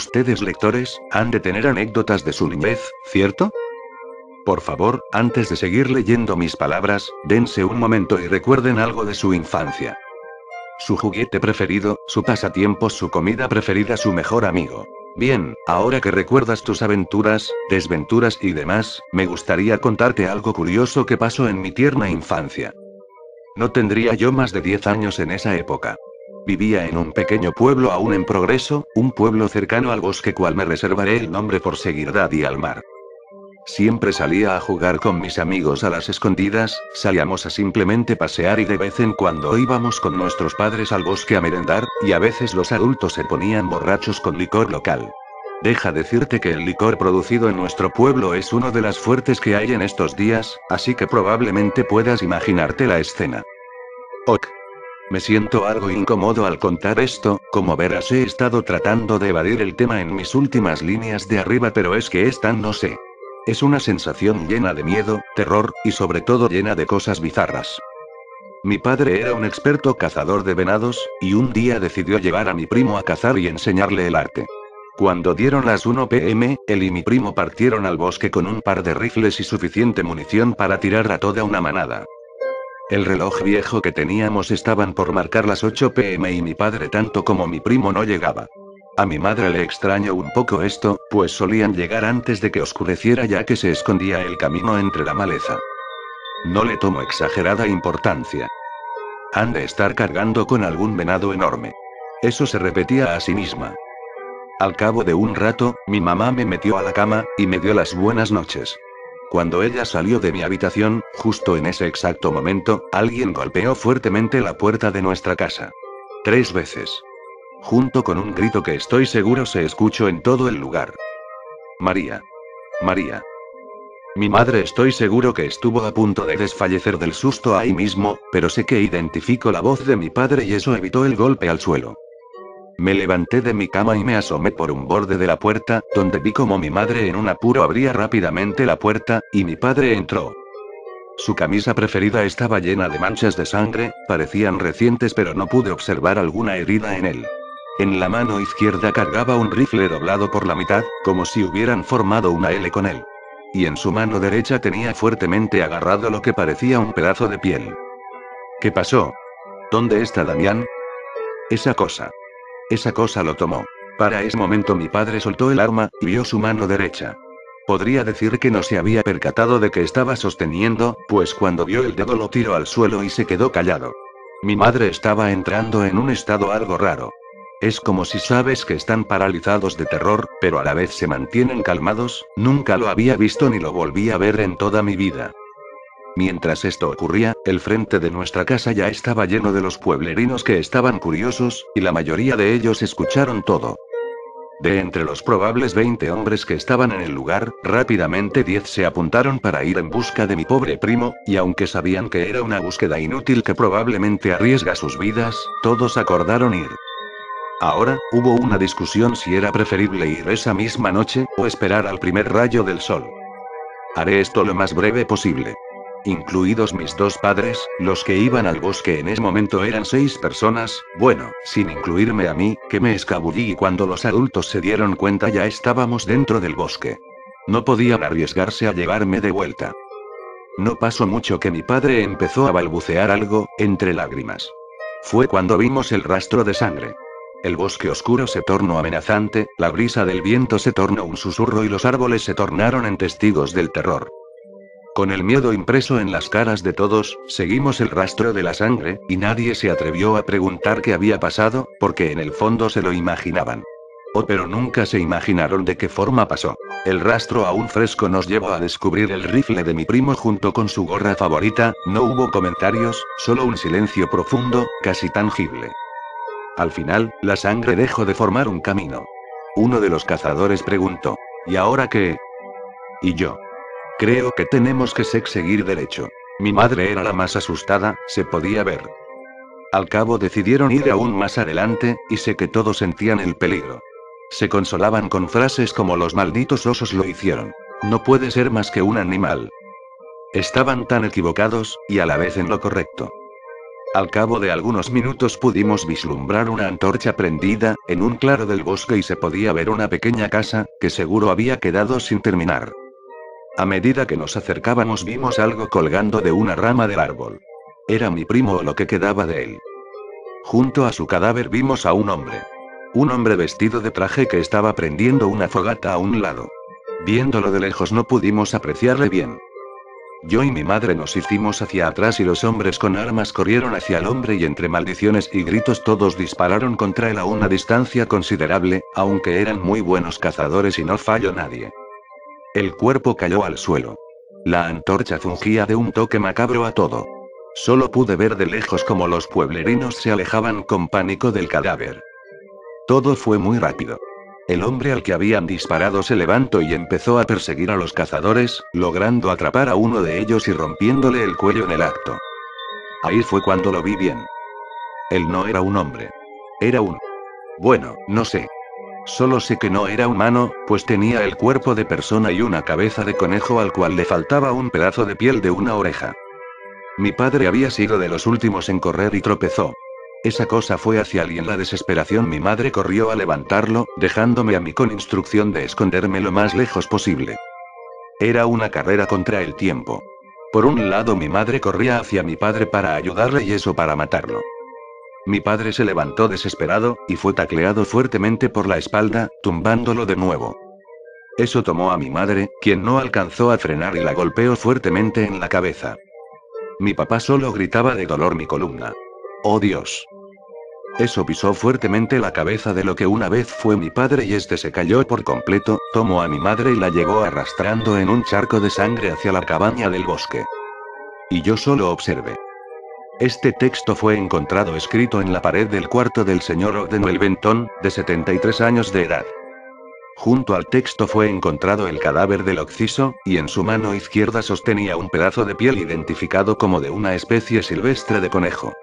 Ustedes lectores, han de tener anécdotas de su niñez, ¿cierto? Por favor, antes de seguir leyendo mis palabras, dense un momento y recuerden algo de su infancia. Su juguete preferido, su pasatiempos, su comida preferida, su mejor amigo. Bien, ahora que recuerdas tus aventuras, desventuras y demás, me gustaría contarte algo curioso que pasó en mi tierna infancia. No tendría yo más de 10 años en esa época. Vivía en un pequeño pueblo aún en progreso, un pueblo cercano al bosque cual me reservaré el nombre por seguir Daddy al mar. Siempre salía a jugar con mis amigos a las escondidas, salíamos a simplemente pasear y de vez en cuando íbamos con nuestros padres al bosque a merendar, y a veces los adultos se ponían borrachos con licor local. Deja decirte que el licor producido en nuestro pueblo es uno de las fuertes que hay en estos días, así que probablemente puedas imaginarte la escena. Ok. Me siento algo incómodo al contar esto, como verás he estado tratando de evadir el tema en mis últimas líneas de arriba, pero es que es tan no sé. Es una sensación llena de miedo, terror, y sobre todo llena de cosas bizarras. Mi padre era un experto cazador de venados, y un día decidió llevar a mi primo a cazar y enseñarle el arte. Cuando dieron las 1 p.m., él y mi primo partieron al bosque con un par de rifles y suficiente munición para tirar a toda una manada. El reloj viejo que teníamos estaban por marcar las 8 p.m. y mi padre tanto como mi primo no llegaba. A mi madre le extrañó un poco esto, pues solían llegar antes de que oscureciera ya que se escondía el camino entre la maleza. No le tomo exagerada importancia. Han de estar cargando con algún venado enorme. Eso se repetía a sí misma. Al cabo de un rato, mi mamá me metió a la cama, y me dio las buenas noches. Cuando ella salió de mi habitación, justo en ese exacto momento, alguien golpeó fuertemente la puerta de nuestra casa. 3 veces. Junto con un grito que estoy seguro se escuchó en todo el lugar. María. María. Mi madre estoy seguro que estuvo a punto de desfallecer del susto ahí mismo, pero sé que identifico la voz de mi padre y eso evitó el golpe al suelo. Me levanté de mi cama y me asomé por un borde de la puerta, donde vi como mi madre en un apuro abría rápidamente la puerta, y mi padre entró. Su camisa preferida estaba llena de manchas de sangre, parecían recientes pero no pude observar alguna herida en él. En la mano izquierda cargaba un rifle doblado por la mitad, como si hubieran formado una L con él. Y en su mano derecha tenía fuertemente agarrado lo que parecía un pedazo de piel. ¿Qué pasó? ¿Dónde está Damián? Esa cosa lo tomó. Para ese momento mi padre soltó el arma, y vio su mano derecha. Podría decir que no se había percatado de que estaba sosteniendo, pues cuando vio el dedo lo tiró al suelo y se quedó callado. Mi madre estaba entrando en un estado algo raro. Es como si sabes que están paralizados de terror, pero a la vez se mantienen calmados. Nunca lo había visto ni lo volví a ver en toda mi vida. Mientras esto ocurría, el frente de nuestra casa ya estaba lleno de los pueblerinos que estaban curiosos, y la mayoría de ellos escucharon todo. De entre los probables 20 hombres que estaban en el lugar, rápidamente 10 se apuntaron para ir en busca de mi pobre primo, y aunque sabían que era una búsqueda inútil que probablemente arriesga sus vidas, todos acordaron ir. Ahora, hubo una discusión si era preferible ir esa misma noche, o esperar al primer rayo del sol. Haré esto lo más breve posible. Incluidos mis 2 padres, los que iban al bosque en ese momento eran 6 personas, bueno, sin incluirme a mí, que me escabullí y cuando los adultos se dieron cuenta ya estábamos dentro del bosque. No podían arriesgarse a llevarme de vuelta. No pasó mucho que mi padre empezó a balbucear algo, entre lágrimas. Fue cuando vimos el rastro de sangre. El bosque oscuro se tornó amenazante, la brisa del viento se tornó un susurro y los árboles se tornaron en testigos del terror. Con el miedo impreso en las caras de todos, seguimos el rastro de la sangre, y nadie se atrevió a preguntar qué había pasado, porque en el fondo se lo imaginaban. Oh, pero nunca se imaginaron de qué forma pasó. El rastro aún fresco nos llevó a descubrir el rifle de mi primo junto con su gorra favorita, no hubo comentarios, solo un silencio profundo, casi tangible. Al final, la sangre dejó de formar un camino. Uno de los cazadores preguntó, ¿y ahora qué? Y yo. Creo que tenemos que seguir derecho. Mi madre era la más asustada, se podía ver. Al cabo decidieron ir aún más adelante, y sé que todos sentían el peligro. Se consolaban con frases como los malditos osos lo hicieron. No puede ser más que un animal. Estaban tan equivocados, y a la vez en lo correcto. Al cabo de algunos minutos pudimos vislumbrar una antorcha prendida, en un claro del bosque y se podía ver una pequeña casa, que seguro había quedado sin terminar. A medida que nos acercábamos vimos algo colgando de una rama del árbol. Era mi primo o lo que quedaba de él. Junto a su cadáver vimos a un hombre. Un hombre vestido de traje que estaba prendiendo una fogata a un lado. Viéndolo de lejos no pudimos apreciarle bien. Yo y mi madre nos hicimos hacia atrás y los hombres con armas corrieron hacia el hombre y entre maldiciones y gritos todos dispararon contra él a una distancia considerable, aunque eran muy buenos cazadores y no falló nadie. El cuerpo cayó al suelo. La antorcha fungía de un toque macabro a todo. Solo pude ver de lejos cómo los pueblerinos se alejaban con pánico del cadáver. Todo fue muy rápido. El hombre al que habían disparado se levantó y empezó a perseguir a los cazadores, logrando atrapar a uno de ellos y rompiéndole el cuello en el acto. Ahí fue cuando lo vi bien. Él no era un hombre. Era un... Bueno, no sé. Solo sé que no era humano, pues tenía el cuerpo de persona y una cabeza de conejo al cual le faltaba un pedazo de piel de una oreja. Mi padre había sido de los últimos en correr y tropezó. Esa cosa fue hacia él y en la desesperación mi madre corrió a levantarlo, dejándome a mí con instrucción de esconderme lo más lejos posible. Era una carrera contra el tiempo. Por un lado mi madre corría hacia mi padre para ayudarle y eso para matarlo. Mi padre se levantó desesperado, y fue tacleado fuertemente por la espalda, tumbándolo de nuevo. Eso tomó a mi madre, quien no alcanzó a frenar y la golpeó fuertemente en la cabeza. Mi papá solo gritaba de dolor mi columna. ¡Oh Dios! Eso pisó fuertemente la cabeza de lo que una vez fue mi padre y este se cayó por completo, tomó a mi madre y la llevó arrastrando en un charco de sangre hacia la cabaña del bosque. Y yo solo observé. Este texto fue encontrado escrito en la pared del cuarto del señor Ogden Benton, de 73 años de edad. Junto al texto fue encontrado el cadáver del occiso, y en su mano izquierda sostenía un pedazo de piel identificado como de una especie silvestre de conejo.